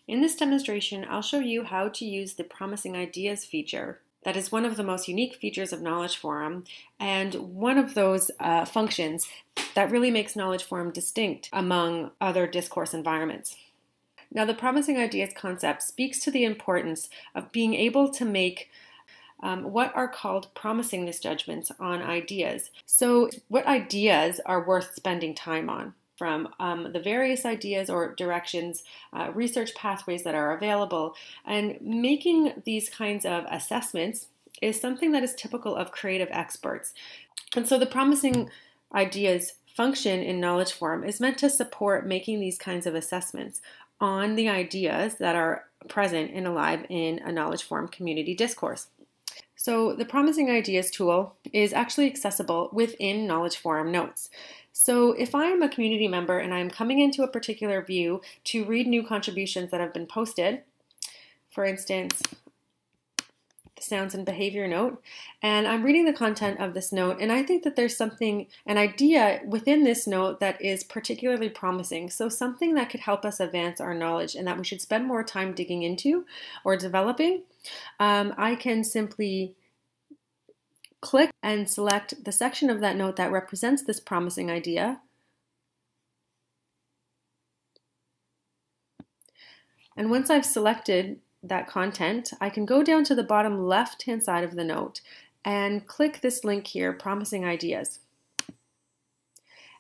In this demonstration, I'll show you how to use the Promising Ideas feature. That is one of the most unique features of Knowledge Forum and one of those functions that really makes Knowledge Forum distinct among other discourse environments. Now, the Promising Ideas concept speaks to the importance of being able to make what are called promising misjudgments on ideas. So, what ideas are worth spending time on? From the various ideas or directions, research pathways that are available, and making these kinds of assessments is something that is typical of creative experts. And so the Promising Ideas function in Knowledge Forum is meant to support making these kinds of assessments on the ideas that are present and alive in a Knowledge Forum community discourse. So the Promising Ideas tool is actually accessible within Knowledge Forum notes. So if I'm a community member and I'm coming into a particular view to read new contributions that have been posted, for instance, the sounds and behavior note, and I'm reading the content of this note, and I think that there's an idea within this note that is particularly promising. So something that could help us advance our knowledge and that we should spend more time digging into or developing. I can simply click and select the section of that note that represents this promising idea. And once I've selected that content, I can go down to the bottom left-hand side of the note and click this link here, Promising Ideas.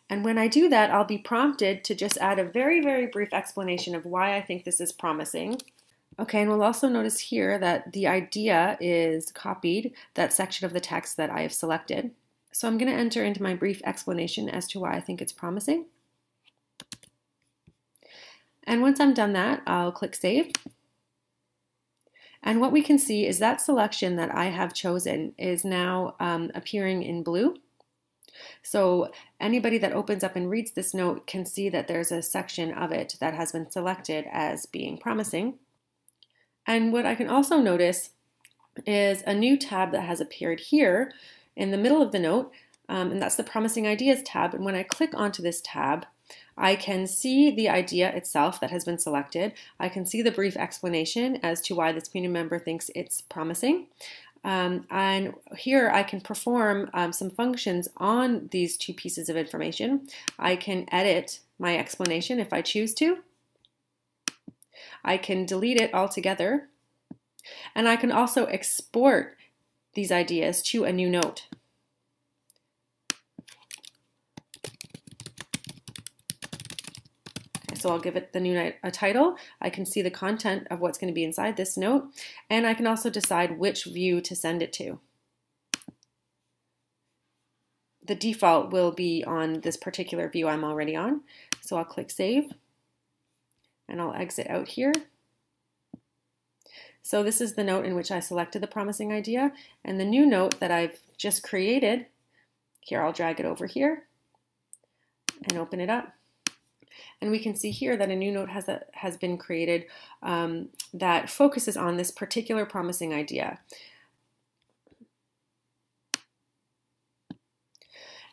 And when I do that, I'll be prompted to just add a very, very brief explanation of why I think this is promising. Okay, and we'll also notice here that the idea is copied, that section of the text that I have selected. So I'm going to enter into my brief explanation as to why I think it's promising. And once I'm done that, I'll click Save. And what we can see is that selection that I have chosen is now appearing in blue. So anybody that opens up and reads this note can see that there's a section of it that has been selected as being promising. And what I can also notice is a new tab that has appeared here in the middle of the note, and that's the Promising Ideas tab. And when I click onto this tab, I can see the idea itself that has been selected. I can see the brief explanation as to why this community member thinks it's promising. And here I can perform some functions on these two pieces of information. I can edit my explanation if I choose to. I can delete it altogether, and I can also export these ideas to a new note. Okay, so I'll give it the new note a title. I can see the content of what's going to be inside this note, and I can also decide which view to send it to. The default will be on this particular view I'm already on, so I'll click Save. And I'll exit out here. So this is the note in which I selected the promising idea, and the new note that I've just created, here I'll drag it over here and open it up. And we can see here that a new note has been created that focuses on this particular promising idea.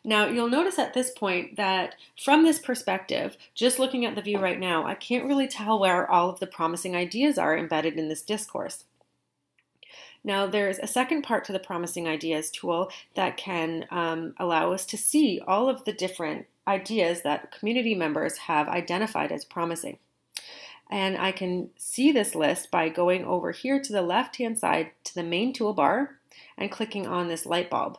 Now, you'll notice at this point that from this perspective, just looking at the view right now, I can't really tell where all of the promising ideas are embedded in this discourse. Now, there's a second part to the Promising Ideas tool that can allow us to see all of the different ideas that community members have identified as promising. And I can see this list by going over here to the left-hand side to the main toolbar and clicking on this light bulb.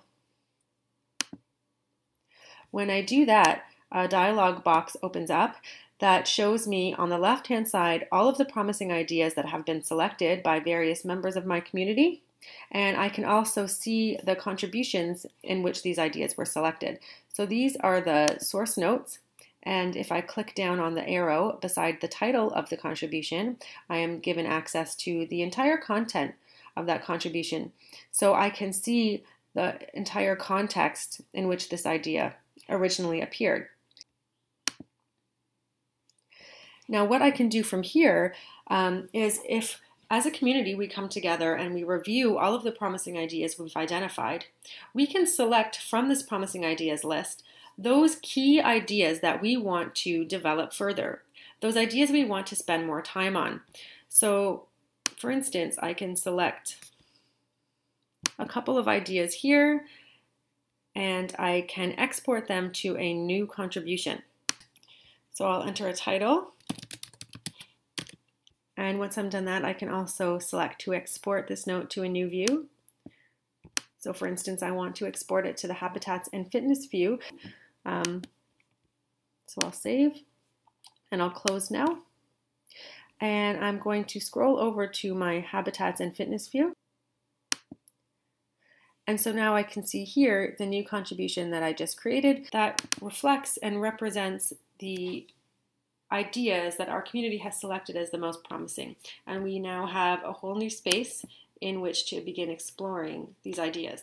When I do that, a dialog box opens up that shows me on the left-hand side all of the promising ideas that have been selected by various members of my community, and I can also see the contributions in which these ideas were selected. So these are the source notes, and if I click down on the arrow beside the title of the contribution, I am given access to the entire content of that contribution. So I can see the entire context in which this idea originally appeared. Now, what I can do from here is if, as a community, we come together and we review all of the promising ideas we've identified, we can select from this promising ideas list those key ideas that we want to develop further, those ideas we want to spend more time on. So for instance, I can select a couple of ideas here and I can export them to a new contribution. So I'll enter a title. And once I'm done that, I can also select to export this note to a new view. So for instance, I want to export it to the habitats and fitness view. So I'll save and I'll close now. And I'm going to scroll over to my habitats and fitness view. And so now I can see here the new contribution that I just created that reflects and represents the ideas that our community has selected as the most promising. And we now have a whole new space in which to begin exploring these ideas.